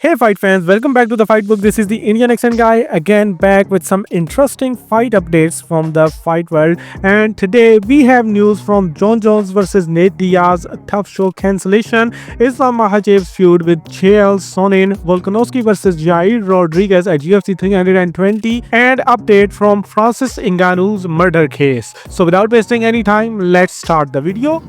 Hey fight fans, welcome back to the Fight Book. This is the Indian accent guy again back with some interesting fight updates from the fight world. And today we have news from Jon Jones versus Nate Diaz, a tough show cancellation, Islam Makhachev's feud with Chael Sonnen, Volkanovski versus Yair Rodriguez at UFC 320, and update from Francis Ngannou's murder case. So without wasting any time, let's start the video.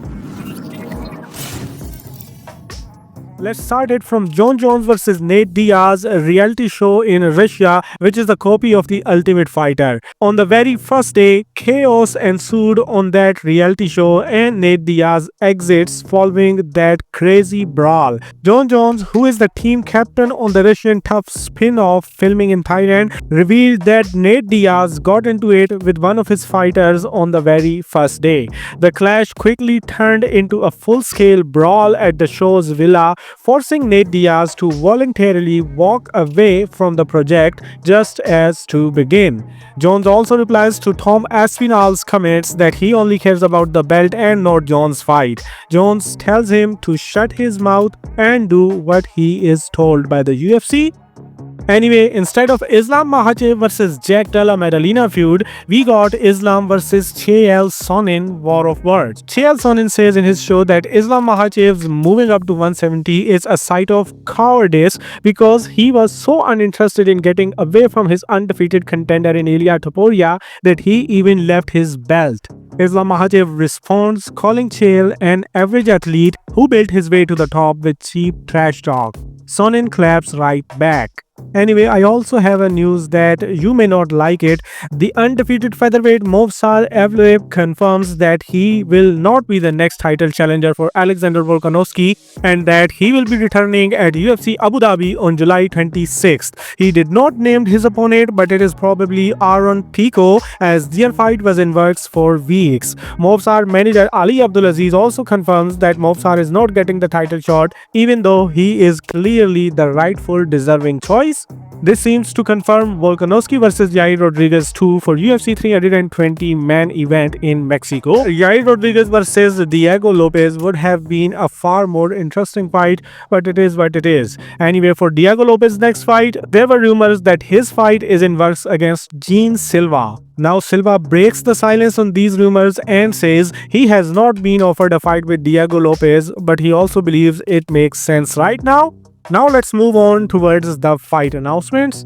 Let's start it from Jon Jones versus Nate Diaz, a reality show in Russia, which is a copy of The Ultimate Fighter. On the very first day, chaos ensued on that reality show and Nate Diaz exits following that crazy brawl. Jon Jones, who is the team captain on the Russian Tough spin-off filming in Thailand, revealed that Nate Diaz got into it with one of his fighters on the very first day. The clash quickly turned into a full-scale brawl at the show's villa, forcing Nate Diaz to voluntarily walk away from the project just as to begin. Jones also replies to Tom Aspinall's comments that he only cares about the belt and not Jones' fight. Jones tells him to shut his mouth and do what he is told by the UFC. Anyway, instead of Islam Makhachev versus Della Maddalena feud, we got Islam versus Chael Sonnen war of words. Chael Sonnen says in his show that Islam Makhachev's moving up to 170 is a sight of cowardice because he was so uninterested in getting away from his undefeated contender in Ilia Topuria that he even left his belt. Islam Makhachev responds, calling Chael an average athlete who built his way to the top with cheap trash talk. Sonnen claps right back. Anyway, I also have a news that you may not like it. The undefeated featherweight Movsar Evloev confirms that he will not be the next title challenger for Alexander Volkanovski and that he will be returning at UFC Abu Dhabi on July 26th. He did not name his opponent, but it is probably Aaron Pico as their fight was in works for weeks. Movsar manager Ali Abdulaziz also confirms that Movsar is not getting the title shot even though he is clearly the rightful deserving choice. This seems to confirm Volkanovski versus Yair Rodriguez 2 for UFC 320 man event in Mexico. Yair Rodriguez versus Diego Lopez would have been a far more interesting fight, but it is what it is. Anyway, for Diego Lopez's next fight, there were rumors that his fight is in works against Gene Silva. Now Silva breaks the silence on these rumors and says he has not been offered a fight with Diego Lopez, but he also believes it makes sense right now. Now let's move on towards the fight announcements.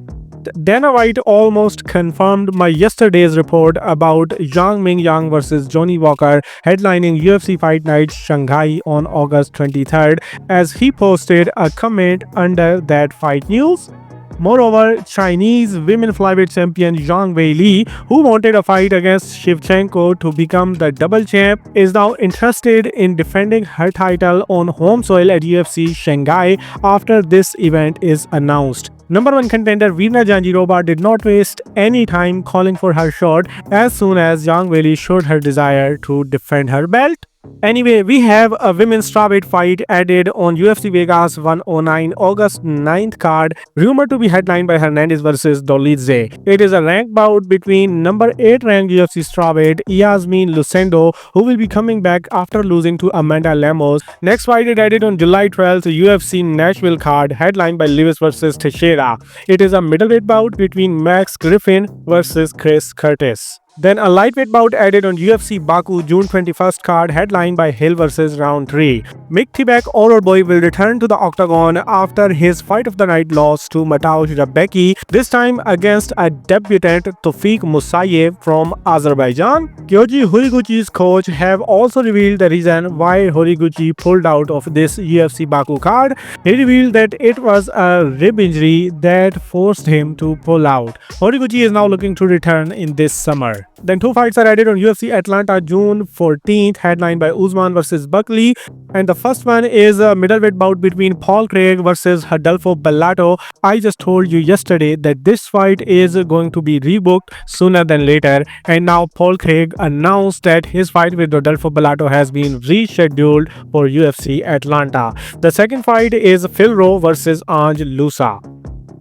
Dana White almost confirmed my yesterday's report about Yang Ming Yang versus Johnny Walker headlining UFC Fight Night Shanghai on August 23rd as he posted a comment under that fight news. Moreover, Chinese women flyweight champion Zhang Weili, who wanted a fight against Shevchenko to become the double champ, is now interested in defending her title on home soil at UFC Shanghai after this event is announced. Number 1 contender Virna Jandiroba did not waste any time calling for her shot as soon as Zhang Weili showed her desire to defend her belt. Anyway, we have a women's strawweight fight added on UFC Vegas 109 August 9th card, rumored to be headlined by Hernandez versus Dolidze. It is a ranked bout between number 8 ranked UFC strawweight Yasmin Lucendo, who will be coming back after losing to Amanda Lemos. Next fight is added on July 12th UFC Nashville card, headlined by Lewis versus Teixeira. It is a middleweight bout between Max Griffin versus Chris Curtis. Then a lightweight bout added on UFC Baku June 21st card, headlined by Hill vs Roundtree. Mick Tibak Boy will return to the octagon after his fight of the night loss to Mateusz Rebecki, this time against a debutant Tofik Musayev from Azerbaijan. Kyoji Horiguchi's coach have also revealed the reason why Horiguchi pulled out of this UFC Baku card. He revealed that it was a rib injury that forced him to pull out. Horiguchi is now looking to return in this summer. Then 2 fights are added on UFC Atlanta June 14th, headlined by Usman versus Buckley. And the first one is a middleweight bout between Paul Craig versus Rodolfo Bellato. I just told you yesterday that this fight is going to be rebooked sooner than later. And now Paul Craig announced that his fight with Rodolfo Bellato has been rescheduled for UFC Atlanta. The second fight is Phil Rowe versus Ange Lusa.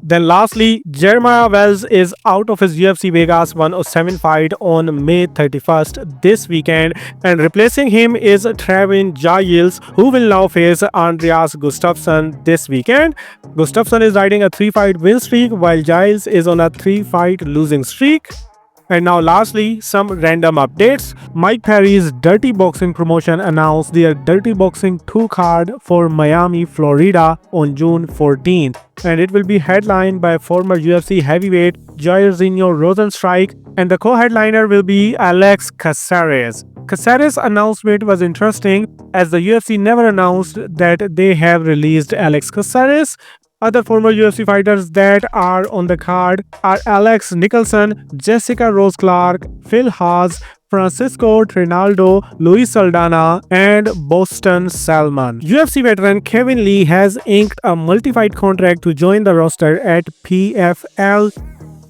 Then lastly, Jeremiah Wells is out of his UFC Vegas 107 fight on May 31st this weekend, and replacing him is Trevin Giles, who will now face Andreas Gustafsson this weekend. Gustafsson is riding a 3-fight win streak while Giles is on a 3-fight losing streak. And now lastly, some random updates. Mike Perry's Dirty Boxing promotion announced their Dirty Boxing 2 card for Miami, Florida on June 14th. And it will be headlined by former UFC heavyweight Jairzinho Rosenstrike, and the co-headliner will be Alex Caceres. Caceres' announcement was interesting as the UFC never announced that they have released Alex Caceres. Other former UFC fighters that are on the card are Alex Nicholson, Jessica Rose Clark, Phil Haas, Francisco Trinaldo, Luis Saldana, and Boston Salmon. UFC veteran Kevin Lee has inked a multi-fight contract to join the roster at PFL.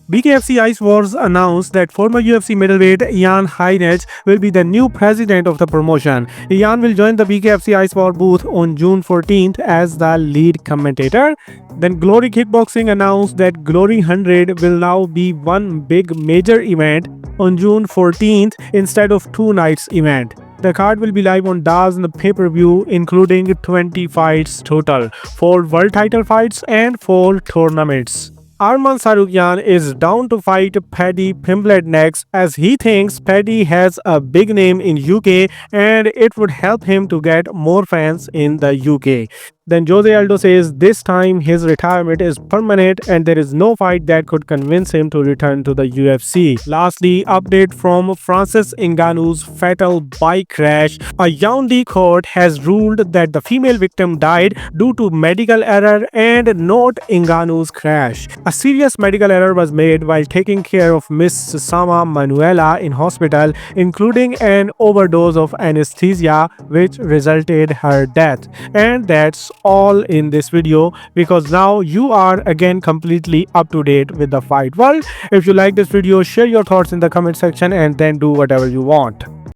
BKFC Ice Wars announced that former UFC middleweight Ian Heinrich will be the new president of the promotion. Ian will join the BKFC Ice War booth on June 14th as the lead commentator. Then Glory Kickboxing announced that Glory 100 will now be one big major event on June 14th instead of 2 nights event. The card will be live on Diaz in the pay-per-view, including 20 fights total, 4 world title fights and 4 tournaments. Arman Sarukian is down to fight Paddy Pimblett next, as he thinks Paddy has a big name in UK and it would help him to get more fans in the UK. Then Jose Aldo says this time his retirement is permanent and there is no fight that could convince him to return to the UFC. Lastly, update from Francis Ngannou's fatal bike crash. A Yaoundé court has ruled that the female victim died due to medical error and not Ngannou's crash. A serious medical error was made while taking care of Miss Sama Manuela in hospital, including an overdose of anesthesia which resulted her death. And that's all in this video, because now you are again completely up to date with the fight world. If you like this video, share your thoughts in the comment section and then do whatever you want.